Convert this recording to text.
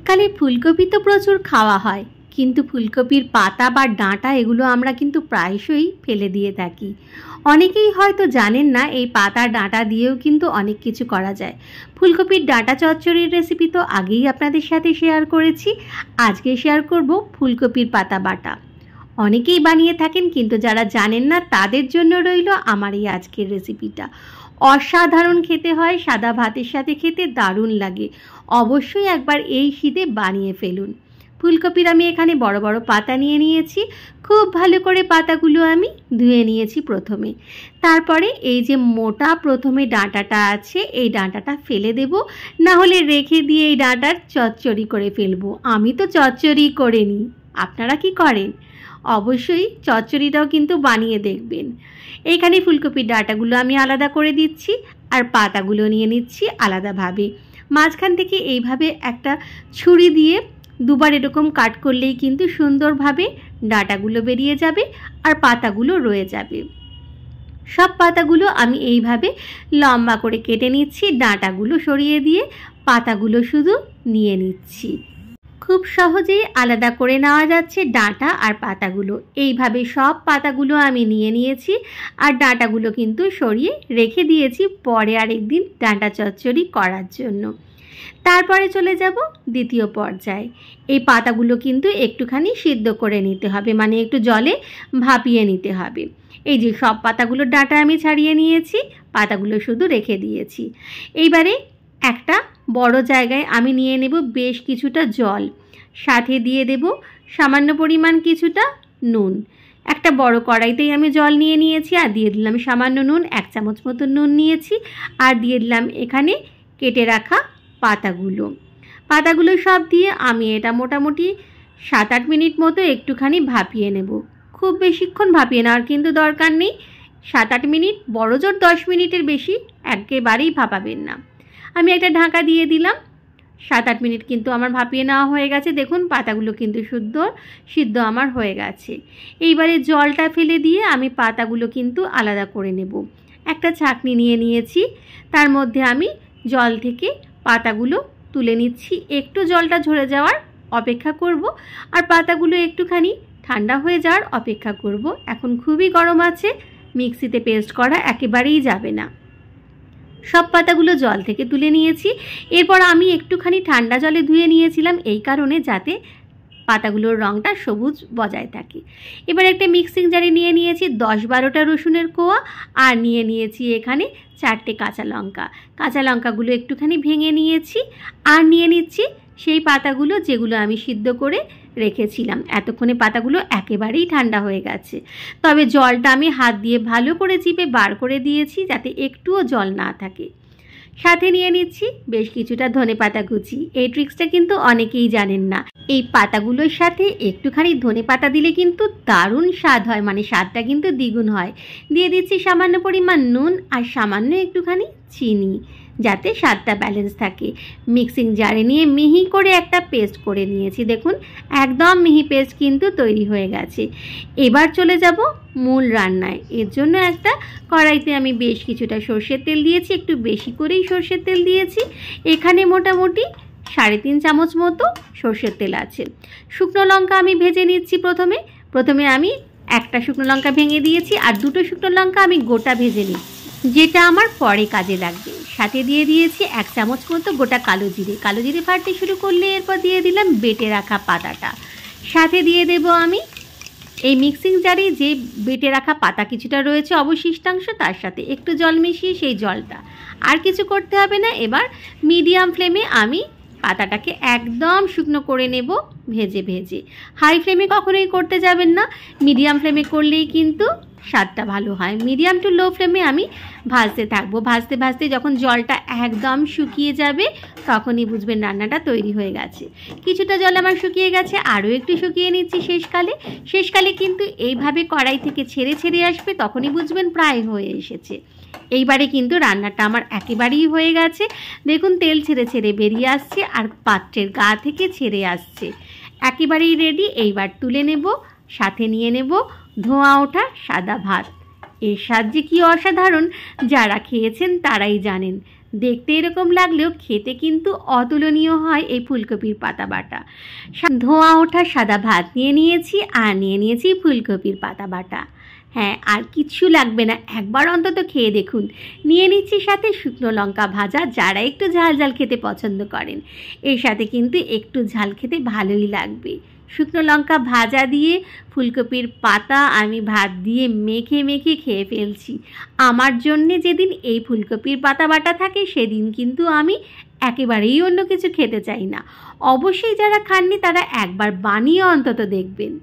শীতকালে ফুলকপি তো প্রচুর খাওয়া হয়, কিন্তু ফুলকপির পাতা বা ডাঁটা এগুলো আমরা কিন্তু প্রায়শই ফেলে দিয়ে থাকি। অনেকেই হয়তো জানেন না এই পাতা ডাঁটা দিয়েও কিন্তু অনেক কিছু করা যায়। ফুলকপির ডাঁটা চচ্চড়ির রেসিপি তো আগেই আপনাদের সাথে শেয়ার করেছি। আজকে শেয়ার করব ফুলকপির পাতা বাটা। অনেকেই বানিয়ে থাকেন, কিন্তু যারা জানেন না তাদের জন্য রইল আমার এই আজকের রেসিপিটা। অসাধারণ খেতে হয়, সাদা ভাতের সাথে খেতে দারুণ লাগে। অবশ্যই একবার এই শীতে বানিয়ে ফেলুন। ফুলকপির আমি এখানে বড় বড় পাতা নিয়ে নিয়েছি। খুব ভালো করে পাতাগুলো আমি ধুয়ে নিয়েছি প্রথমে। তারপরে এই যে মোটা প্রথমে ডাঁটাটা আছে, এই ডাঁটাটা ফেলে দেব, না হলে রেখে দিয়ে এই ডাঁটার চচ্চড়ি করে ফেলবো। আমি তো চচ্চড়ি করে নিই, আপনারা কি করেন? অবশ্যই চচ্চড়িটাও কিন্তু বানিয়ে দেখবেন। এইখানে ফুলকপির ডাঁটাগুলো আমি আলাদা করে দিচ্ছি, আর পাতাগুলো নিয়ে নিচ্ছি আলাদাভাবে। মাঝখান থেকে এইভাবে একটা ছুরি দিয়ে দুবার এরকম কাট করলেই কিন্তু সুন্দরভাবে ডাঁটাগুলো বেরিয়ে যাবে আর পাতাগুলো রয়ে যাবে। সব পাতাগুলো আমি এইভাবে লম্বা করে কেটে নিচ্ছি, ডাঁটাগুলো সরিয়ে দিয়ে পাতাগুলো শুধু নিয়ে নিচ্ছি। খুব সহজেই আলাদা করে নেওয়া যাচ্ছে ডাঁটা আর পাতাগুলো। এইভাবে সব পাতাগুলো আমি নিয়ে নিয়েছি, আর ডাঁটাগুলো কিন্তু সরিয়ে রেখে দিয়েছি পরে আরেকদিন ডাঁটা চচ্চড়ি করার জন্য। তারপরে চলে যাব দ্বিতীয় পর্যায়ে। এই পাতাগুলো কিন্তু একটুখানি সিদ্ধ করে নিতে হবে, মানে একটু জলে ভাপিয়ে নিতে হবে। এই যে সব পাতাগুলো ডাঁটা আমি ছাড়িয়ে নিয়েছি, পাতাগুলো শুধু রেখে দিয়েছি। এইবারে একটা বড় জায়গায় আমি নিয়ে নেব বেশ কিছুটা জল, সাথে দিয়ে দেব সামান্য পরিমাণ কিছুটা নুন। একটা বড় কড়াইতেই আমি জল নিয়ে নিয়েছি, আর দিয়ে দিলাম সামান্য নুন, 1 চামচ মতো নুন নিয়েছি, আর দিয়ে দিলাম এখানে কেটে রাখা পাতাগুলো সব দিয়ে আমি এটা মোটামুটি 7-8 মিনিট মতো একটুখানি ভাপিয়ে নেব। খুব বেশিক্ষণ ভাপিয়ে নেওয়ার কিন্তু দরকার নেই, 7-8 মিনিট, বড় জোর 10 মিনিটের বেশি একেবারেই ভাপাবেন না। আমি একটা ঢাকা দিয়ে দিলাম। 7-8 মিনিট কিন্তু আমার ভাপিয়ে নেওয়া হয়ে গেছে। দেখুন পাতাগুলো কিন্তু সিদ্ধ আমার হয়ে গেছে। এইবারে জলটা ফেলে দিয়ে আমি পাতাগুলো কিন্তু আলাদা করে নেব। একটা ছাঁকনি নিয়ে নিয়েছি, তার মধ্যে আমি জল থেকে পাতাগুলো তুলে নিচ্ছি। একটু জলটা ঝরে যাওয়ার অপেক্ষা করব, আর পাতাগুলো একটুখানি ঠান্ডা হয়ে যাওয়ার অপেক্ষা করব। এখন খুবই গরম আছে, মিক্সিতে পেস্ট করা একেবারেই যাবে না। সব পাতাগুলো জল থেকে তুলে নিয়েছি। এরপর আমি একটুখানি ঠান্ডা জলে ধুয়ে নিয়েছিলাম, এই কারণে যাতে পাতাগুলোর রঙটা সবুজ বজায় থাকে। এবার একটা মিক্সিং জারে নিয়ে নিয়েছি 10-12টা রসুনের কোয়া, আর নিয়ে নিয়েছি এখানে 4টে কাঁচা লঙ্কাগুলো একটুখানি ভেঙে নিয়েছি, আর নিয়ে নিচ্ছি সেই পাতাগুলো যেগুলো আমি সিদ্ধ করে রেখেছিলাম। এতক্ষণে পাতাগুলো একেবারেই ঠান্ডা হয়ে গেছে, তবে জলটা আমি হাত দিয়ে ভালো করে চিপে বার করে দিয়েছি যাতে একটুও জল না থাকে। সাথে নিয়ে নিচ্ছি বেশ কিছুটা ধনেপাতা কুচি। এই ট্রিক্সটা কিন্তু অনেকেই জানেন না। এই পাতাগুলোর সাথে একটুখানি ধনেপাতা দিলে কিন্তু দারুণ স্বাদ হয়, মানে স্বাদটা কিন্তু দ্বিগুণ হয়। দিয়ে দিচ্ছি সামান্য পরিমাণ নুন আর সামান্য একটুখানি চিনি, যাতে স্বাদটা ব্যালেন্স থাকে। মিক্সিং জারে নিয়ে মিহি করে একটা পেস্ট করে নিয়েছি। দেখুন একদম মিহি পেস্ট কিন্তু তৈরি হয়ে গেছে। এবার চলে যাব মূল রান্নায়। এর জন্য একটা কড়াইতে আমি বেশ কিছুটা সর্ষের তেল দিয়েছি, একটু বেশি করেই সর্ষের তেল দিয়েছি। এখানে মোটামুটি 3.5 চামচ মতো সর্ষের তেল আছে। শুকনো লঙ্কা আমি ভেজে নিচ্ছি। প্রথমে আমি একটা শুকনো লঙ্কা ভেঙে দিয়েছি, আর 2টো শুকনো লঙ্কা আমি গোটা ভেজে নিচ্ছি, যেটা আমার পরে কাজে লাগবে। সাথে দিয়ে দিয়েছি 1 চামচ মতো গোটা কালো জিরে ফাটতে শুরু করলে এরপর দিয়ে দিলাম বেটে রাখা পাতাটা। সাথে দিয়ে দেব আমি এই মিক্সিং জারে যে বেটে রাখা পাতা কিছুটা রয়েছে অবশিষ্টাংশ, তার সাথে একটু জল মিশিয়ে সেই জলটা, আর কিছু করতে হবে না। এবার মিডিয়াম ফ্লেমে আমি পাতাটাকে একদম শুকনো করে নেব ভেজে। হাই ফ্লেমে কখনোই করতে যাবেন না, মিডিয়াম ফ্লেমে করলেই কিন্তু স্বাদটা ভালো হয়। মিডিয়াম টু লো ফ্লেমে আমি ভাজতে থাকবো। ভাজতে যখন জলটা একদম শুকিয়ে যাবে তখনই বুঝবেন রান্নাটা তৈরি হয়ে গেছে। কিছুটা জল আমার শুকিয়ে গেছে, আরও একটু শুকিয়ে নিচ্ছি। শেষকালে কিন্তু এইভাবে কড়াই থেকে ছেড়ে আসবে, তখনই বুঝবেন প্রায় হয়ে এসেছে। এইবারে কিন্তু রান্নাটা আমার একেবারেই হয়ে গেছে। দেখুন তেল ছেড়ে বেরিয়ে আসছে, আর পাত্রের গা থেকে ছেড়ে আসছে। একেবারেই রেডি। এইবার তুলে নেব, সাথে নিয়ে নেব ধোঁয়া ওঠা সাদা ভাত। এর স্বাদ যে কি অসাধারণ, যারা খেয়েছেন তারাই জানেন। দেখতে এরকম লাগলেও খেতে কিন্তু অতুলনীয় হয় এই ফুলকপির পাতা বাটা। ধোঁয়া ওঠা সাদা ভাত নিয়ে নিয়েছি আর নিয়ে নিয়েছি ফুলকপির পাতা বাটা। হ্যাঁ, আর কিচ্ছু লাগবে না, একবার অন্তত খেয়ে দেখুন। নিয়ে নিচ্ছি সাথে শুকনো লঙ্কা ভাজা, যারা একটু ঝাল ঝাল খেতে পছন্দ করেন। এর সাথে কিন্তু একটু ঝাল খেতে ভালোই লাগবে। শুকনো লঙ্কা ভাজা দিয়ে ফুলকপির পাতা আমি ভাত দিয়ে মেখে মেখে খেয়ে ফেলছি। আমার জন্যে যেদিন এই ফুলকপির পাতা বাটা থাকে সেদিন কিন্তু আমি একেবারেই অন্য কিছু খেতে চাই না। অবশ্যই যারা খাননি তারা একবার বানিয়ে অন্তত দেখবেন।